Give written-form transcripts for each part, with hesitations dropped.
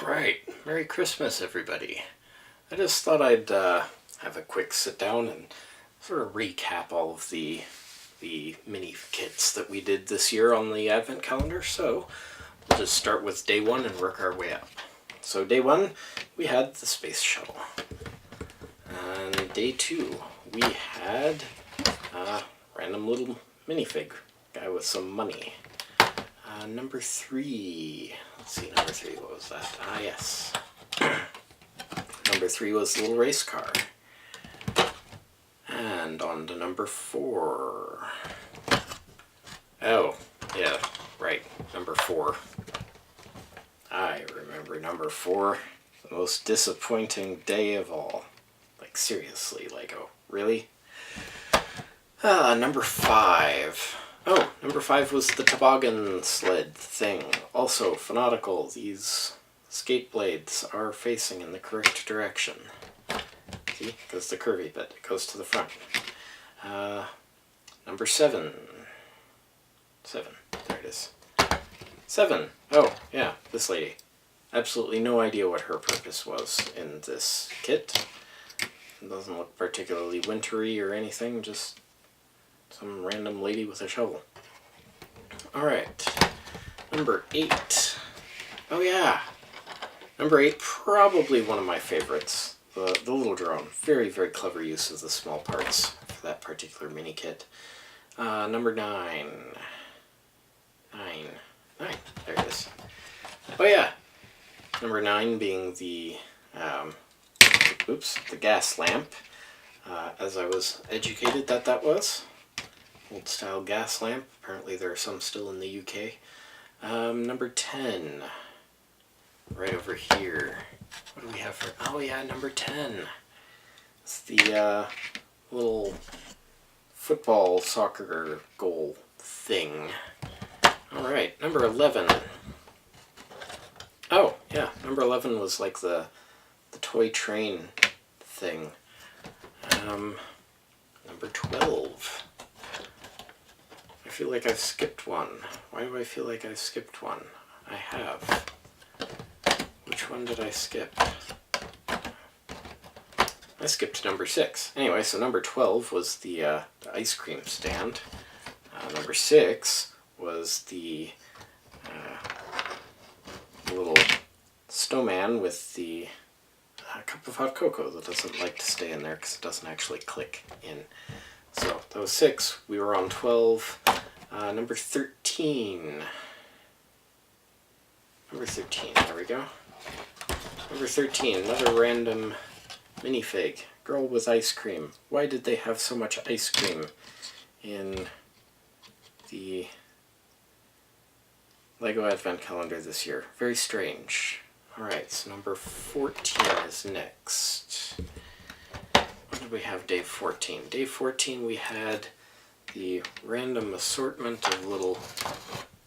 Alright, Merry Christmas everybody. I just thought I'd have a quick sit down and sort of recap all of the mini kits that we did this year on the advent calendar. So we'll just start with day one and work our way up. So day one, we had the space shuttle. And day two, we had a random little minifig guy with some money. Number three, let's see, number three, what was that? Yes. Number three was the little race car. And on to number four. Oh, yeah, right, number four. I remember number four, the most disappointing day of all. Like, seriously, Lego, really? Number five. Oh, number five was the toboggan sled thing. Also, Fanatical, these skate blades are facing in the correct direction. See, because the curvy bit goes to the front. Number seven. Seven, there it is. Seven. Oh, yeah, this lady. Absolutely no idea what her purpose was in this kit. It doesn't look particularly wintry or anything, just some random lady with a shovel. Alright, number eight. Oh yeah, number eight, probably one of my favorites. The little drone. Very, very clever use of the small parts for that particular mini kit. Number nine. Nine, there it is. Oh yeah, number nine being the, the gas lamp. As I was educated that was. Old style gas lamp. Apparently there are some still in the UK. Number 10. Right over here. What do we have for... Oh yeah, number 10. It's the little football soccer goal thing. Alright, number 11. Oh, yeah, number 11 was like the toy train thing. Number 12. I feel like I've skipped one. Why do I feel like I've skipped one? I have. Which one did I skip? I skipped number 6. Anyway, so number 12 was the ice cream stand. Number 6 was the little snowman with the cup of hot cocoa that doesn't like to stay in there because it doesn't actually click in. So that was 6. We were on 12. Number 13. Number 13, there we go. Number 13, another random minifig. Girl with ice cream. Why did they have so much ice cream in the Lego Advent Calendar this year? Very strange. Alright, so number 14 is next. What did we have day 14? Day 14 we had the random assortment of little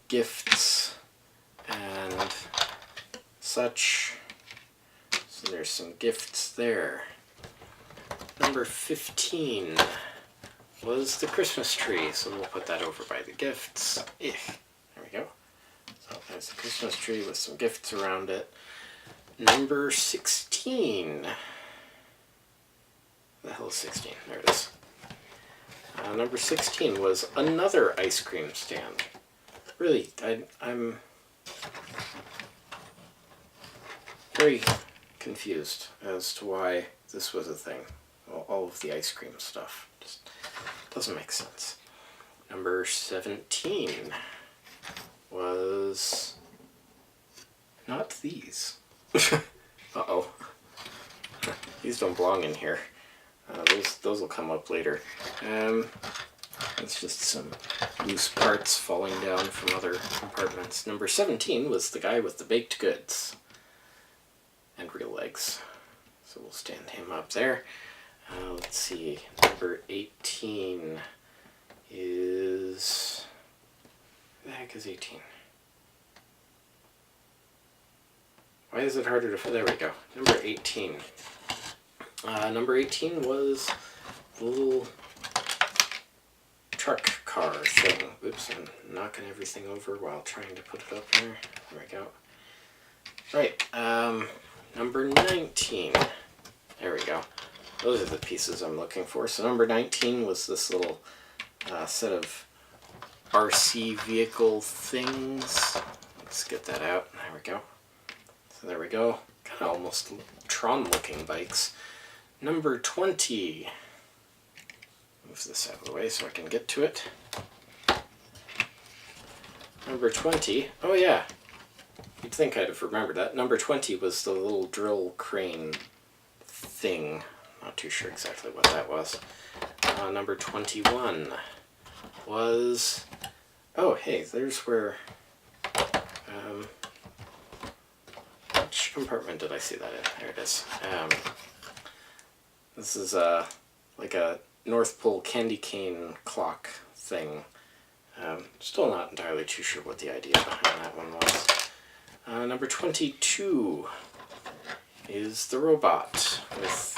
gifts and such. So there's some gifts there. Number 15 was the Christmas tree, so we'll put that over by the gifts. There we go. So there's the Christmas tree with some gifts around it. Number 16. The hell is 16? There it is. Number 16 was another ice cream stand. Really, I'm very confused as to why this was a thing. All of the ice cream stuff just doesn't make sense. Number 17 was not these. Uh-oh. These don't belong in here. Those will come up later. It's just some loose parts falling down from other compartments. Number 17 was the guy with the baked goods. And real legs. So we'll stand him up there. Let's see. Number 18 is... Who the heck is 18? Why is it harder to... There we go. Number 18. Number 18 was the little truck car thing. Oops, I'm knocking everything over while trying to put it up there. There we go. Right, Number 19. There we go. Those are the pieces I'm looking for. So number 19 was this little set of RC vehicle things. Let's get that out. There we go. So there we go. Kind of almost Tron looking bikes. Number 20. Move this out of the way so I can get to it. Number 20. Oh yeah. You'd think I'd have remembered that. Number 20 was the little drill crane thing. Not too sure exactly what that was. Number 21 was... Oh, hey, there's where... which compartment did I see that in? There it is. This is like a North Pole candy cane clock thing. Still not entirely too sure what the idea behind that one was. Number 22 is the robot with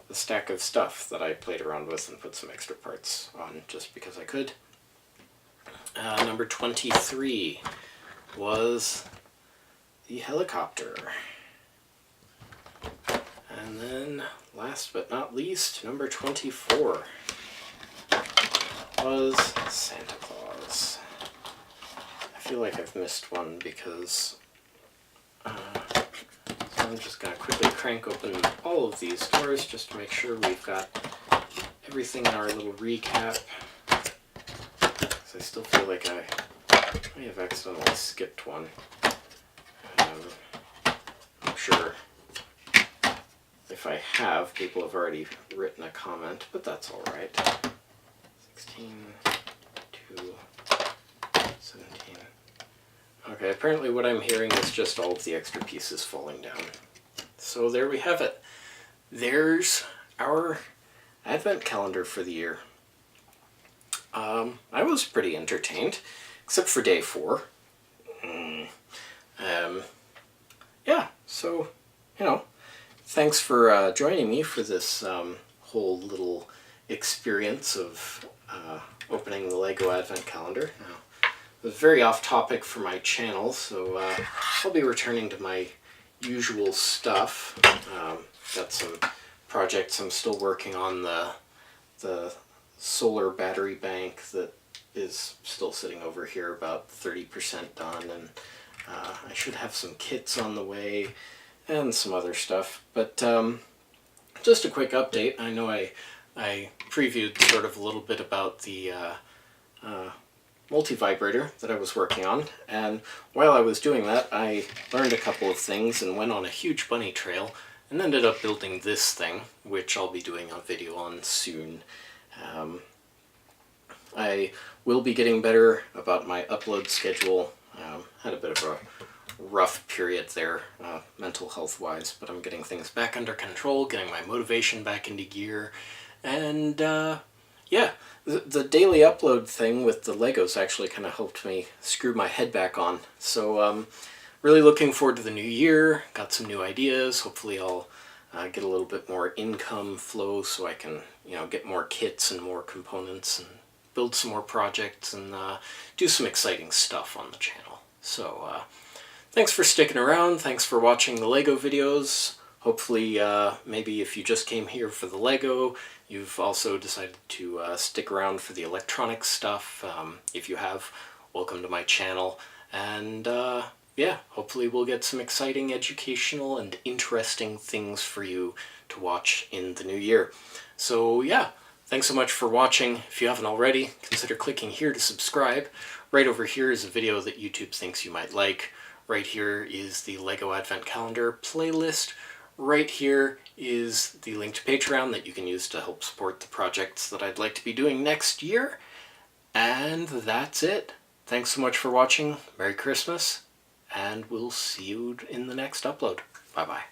the stack of stuff that I played around with and put some extra parts on just because I could. Number 23 was the helicopter. And then, last but not least, number 24 was Santa Claus. I feel like I've missed one because so I'm just going to quickly crank open all of these doors just to make sure we've got everything in our little recap. So I still feel like I may have accidentally skipped one. I'm sure if I have, people have already written a comment, but that's alright. 16, 2, 17. Okay, apparently what I'm hearing is just all of the extra pieces falling down. So there we have it. There's our advent calendar for the year. I was pretty entertained, except for day 4. Yeah, so, you know, thanks for joining me for this whole little experience of opening the LEGO Advent Calendar. Now, it was very off topic for my channel, so I'll be returning to my usual stuff. Got some projects I'm still working on, the solar battery bank that is still sitting over here, about 30% done, and I should have some kits on the way and some other stuff. But just a quick update. I know I previewed sort of a little bit about the multi-vibrator that I was working on, and while I was doing that I learned a couple of things and went on a huge bunny trail and ended up building this thing, which I'll be doing a video on soon. I will be getting better about my upload schedule. Had a bit of a rough period there, mental health wise, but I'm getting things back under control, getting my motivation back into gear, and yeah, the daily upload thing with the Legos actually kind of helped me screw my head back on. So really looking forward to the new year. Got some new ideas. Hopefully I'll get a little bit more income flow so I can, you know, get more kits and more components and build some more projects and do some exciting stuff on the channel. So thanks for sticking around. Thanks for watching the LEGO videos. Hopefully maybe if you just came here for the LEGO, you've also decided to stick around for the electronic stuff. If you have, welcome to my channel. And yeah, hopefully we'll get some exciting educational and interesting things for you to watch in the new year. So yeah, thanks so much for watching. If you haven't already, consider clicking here to subscribe. Right over here is a video that YouTube thinks you might like. Right here is the LEGO Advent Calendar playlist. Right here is the link to Patreon that you can use to help support the projects that I'd like to be doing next year. And that's it. Thanks so much for watching. Merry Christmas, and we'll see you in the next upload. Bye-bye.